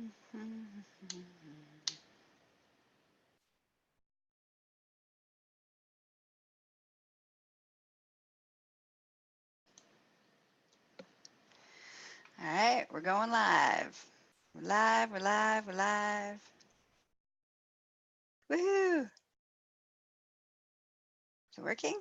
All right, we're going live. We're live, we're live, we're live. Woohoo! Is it working?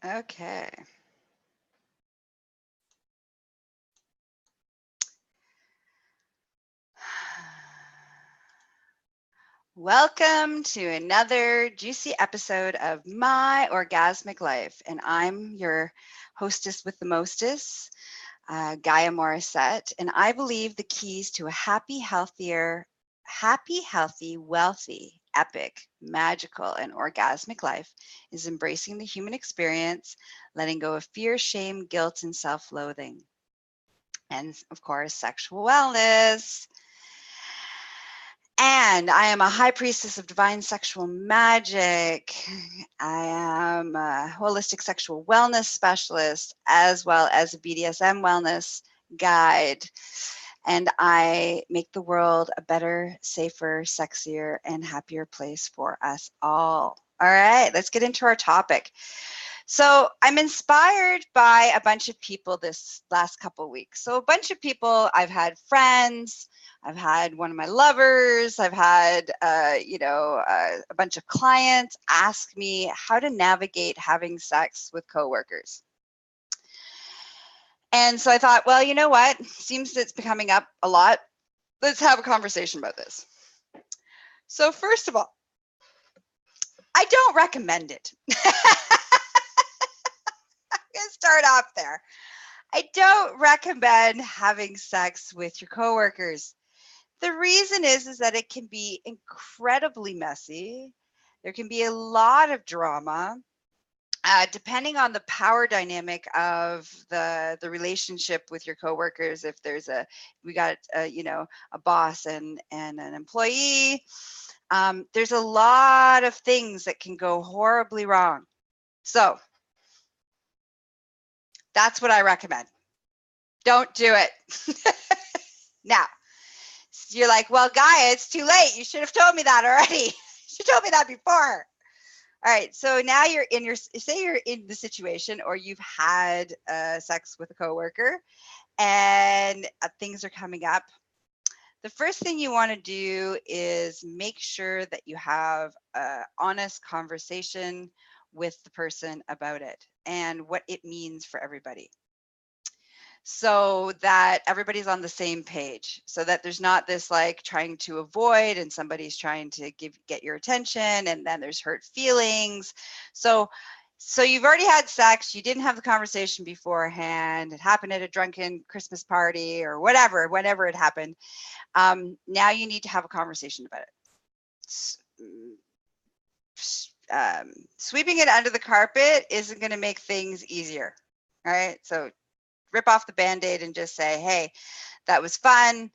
Okay. Welcome to another juicy episode of My Orgasmic Life. And I'm your hostess with the mostest, Gaia Morissette. And I believe the keys to a happy, healthy, wealthy, epic, magical, and orgasmic life is embracing the human experience, letting go of fear, shame, guilt, and self loathing. And of course, sexual wellness. And I am a high priestess of divine sexual magic. I am a holistic sexual wellness specialist, as well as a BDSM wellness guide. And I make the world a better, safer, sexier, and happier place for us all. All right, let's get into our topic. So I'm inspired by a bunch of people this last couple of weeks. So a bunch of people, I've had friends, I've had one of my lovers, I've had, a bunch of clients ask me how to navigate having sex with coworkers. And so I thought, well, you know what? Seems it's becoming up a lot. Let's have a conversation about this. So first of all, I don't recommend it. I'm going to start off there. I don't recommend having sex with your coworkers. The reason is that it can be incredibly messy. There can be a lot of drama. Depending on the power dynamic of the relationship with your coworkers, if we got a boss and an employee, there's a lot of things that can go horribly wrong. So that's what I recommend. Don't do it. Now, you're like, well, Gaia, it's too late. You should have told me that already. You should have told me that before. All right. So now say you're in the situation, or you've had sex with a coworker, and things are coming up. The first thing you want to do is make sure that you have an honest conversation with the person about it and what it means for everybody, so that everybody's on the same page, so that there's not this like trying to avoid and somebody's trying to get your attention and then there's hurt feelings. So you've already had sex, you didn't have the conversation beforehand, it happened at a drunken Christmas party or whenever it happened. Now you need to have a conversation about it. Sweeping it under the carpet isn't going to make things easier. All right, so rip off the Band-Aid and just say, hey, that was fun.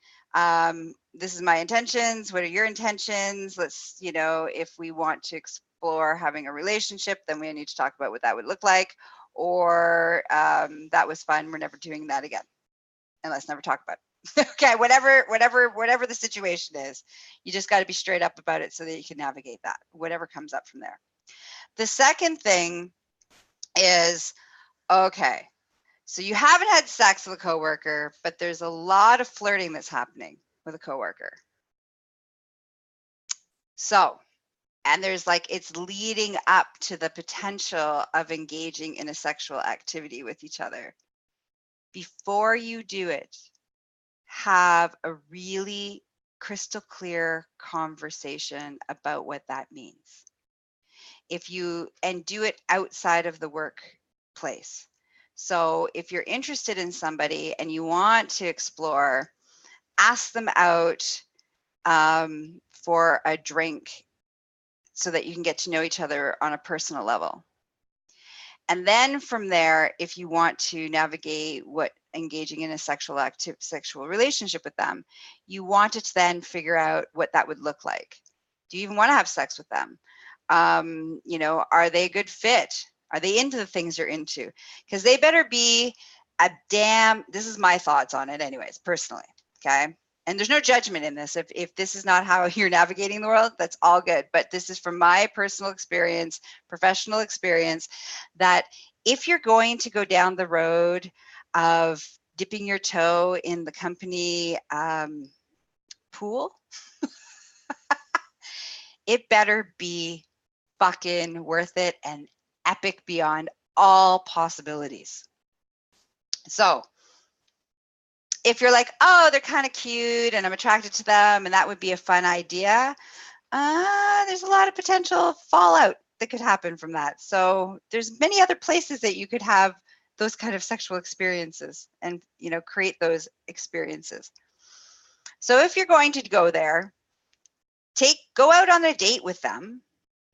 This is my intentions. What are your intentions? Let's, if we want to explore having a relationship, then we need to talk about what that would look like. Or that was fun. We're never doing that again. And let's never talk about it. Okay, whatever the situation is, you just got to be straight up about it so that you can navigate that, whatever comes up from there. The second thing is, okay, so you haven't had sex with a coworker, but there's a lot of flirting that's happening with a coworker. So, and there's it's leading up to the potential of engaging in a sexual activity with each other. Before you do it, have a really crystal clear conversation about what that means. And do it outside of the workplace. So if you're interested in somebody and you want to explore, ask them out for a drink so that you can get to know each other on a personal level. And then from there, if you want to navigate what engaging in a sexual relationship with them, you want to then figure out what that would look like. Do you even want to have sex with them? You know, are they a good fit? Are they into the things you're into? Because they better be a damn, this is my thoughts on it anyways, personally, okay? And there's no judgment in this. If this is not how you're navigating the world, that's all good. But this is from my personal experience, professional experience, that if you're going to go down the road of dipping your toe in the company pool, it better be fucking worth it and epic beyond all possibilities. So if you're like, oh, they're kind of cute and I'm attracted to them and that would be a fun idea, there's a lot of potential fallout that could happen from that. So there's many other places that you could have those kind of sexual experiences and, you know, create those experiences. So if you're going to go there, go out on a date with them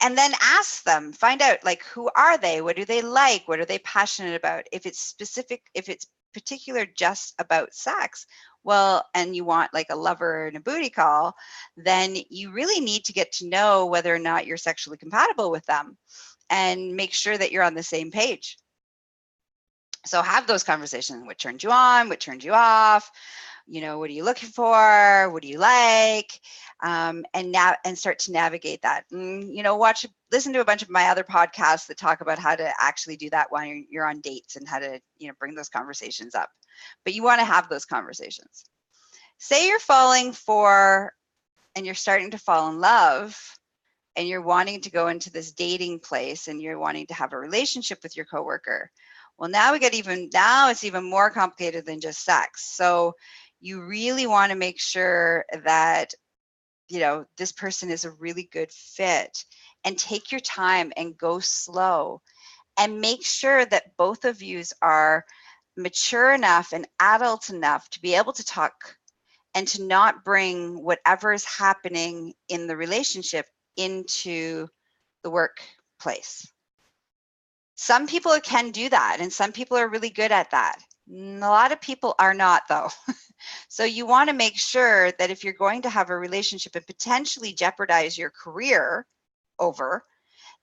and then ask them, find out, like, who are they? What do they like? What are they passionate about? If it's specific, if it's particular just about sex, well, and you want like a lover and a booty call, then you really need to get to know whether or not you're sexually compatible with them and make sure that you're on the same page. So have those conversations. What turned you on? What turned you off? You know, what are you looking for? What do you like? And start to navigate that. You know, listen to a bunch of my other podcasts that talk about how to actually do that when you're on dates and how to, you know, bring those conversations up. But you want to have those conversations. Say you're falling for, and you're starting to fall in love, and you're wanting to go into this dating place, and you're wanting to have a relationship with your coworker. Well, now it's even more complicated than just sex. So you really want to make sure that, you know, this person is a really good fit, and take your time and go slow and make sure that both of yous are mature enough and adult enough to be able to talk and to not bring whatever is happening in the relationship into the workplace. Some people can do that, and some people are really good at that. A lot of people are not, though. So you want to make sure that if you're going to have a relationship and potentially jeopardize your career over,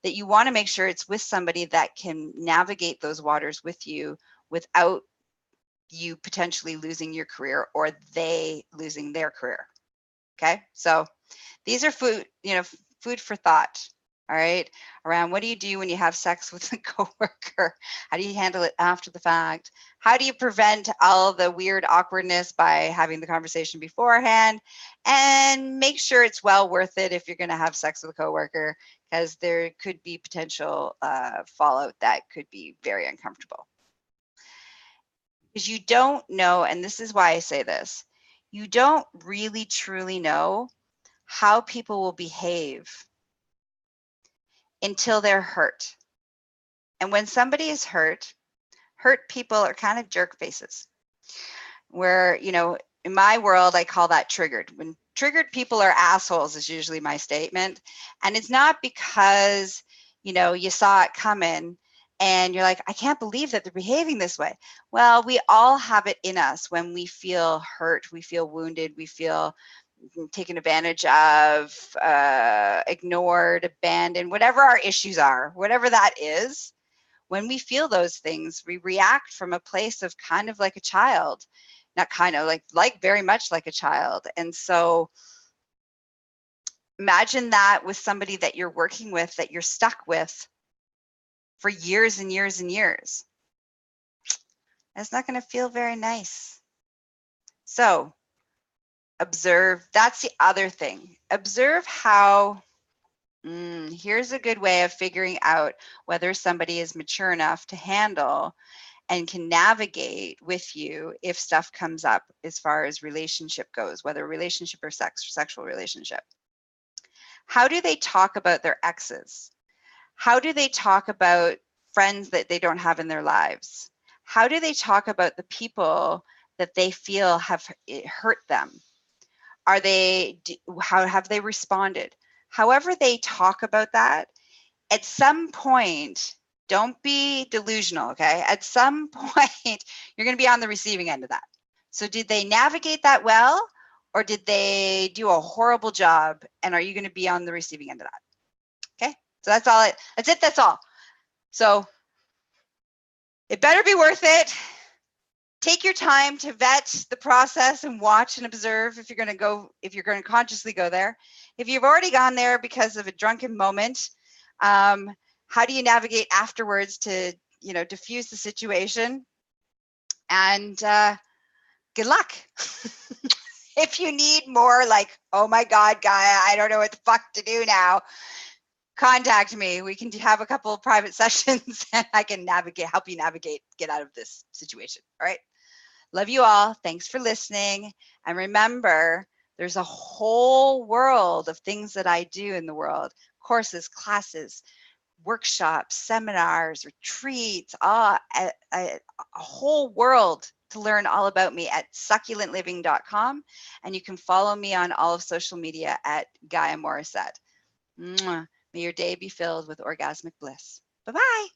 that you want to make sure it's with somebody that can navigate those waters with you without you potentially losing your career or they losing their career. Okay, so these are food for thought. All right, around what do you do when you have sex with a coworker? How do you handle it after the fact? How do you prevent all the weird awkwardness by having the conversation beforehand? And make sure it's well worth it if you're going to have sex with a coworker, because there could be potential fallout that could be very uncomfortable. Because you don't know, and this is why I say this, you don't really truly know how people will behave until they're hurt. And when somebody is hurt people are kind of jerk faces. Where, you know, in my world, I call that triggered. When triggered people are assholes is usually my statement. And it's not because, you know, you saw it coming and you're like, I can't believe that they're behaving this way. Well, we all have it in us when we feel hurt, we feel wounded, we feel taken advantage of, ignored, abandoned, whatever our issues are, whatever that is. When we feel those things, we react from a place of kind of like a child, not kind of like very much like a child. And so imagine that with somebody that you're working with, that you're stuck with for years and years and years. It's not going to feel very nice. So observe. That's the other thing. Observe how, here's a good way of figuring out whether somebody is mature enough to handle and can navigate with you if stuff comes up as far as relationship goes, whether relationship or sexual relationship. How do they talk about their exes? How do they talk about friends that they don't have in their lives? How do they talk about the people that they feel have hurt them? How have they responded? However they talk about that, at some point, don't be delusional, okay? At some point, you're going to be on the receiving end of that. So did they navigate that well? or did they do a horrible job? And are you going to be on the receiving end of that? Okay. So that's all. That's all. So it better be worth it. Take your time to vet the process and watch and observe if you're going to consciously go there. If you've already gone there because of a drunken moment, how do you navigate afterwards to, diffuse the situation? And good luck. If you need more like, oh my God, Gaia, I don't know what the fuck to do now, contact me. We can have a couple of private sessions and I can help you navigate, get out of this situation. All right. Love you all. Thanks for listening. And remember, there's a whole world of things that I do in the world: courses, classes, workshops, seminars, retreats, a whole world to learn all about me at succulentliving.com. And you can follow me on all of social media at Gaia Morissette. Mwah. May your day be filled with orgasmic bliss. Bye-bye.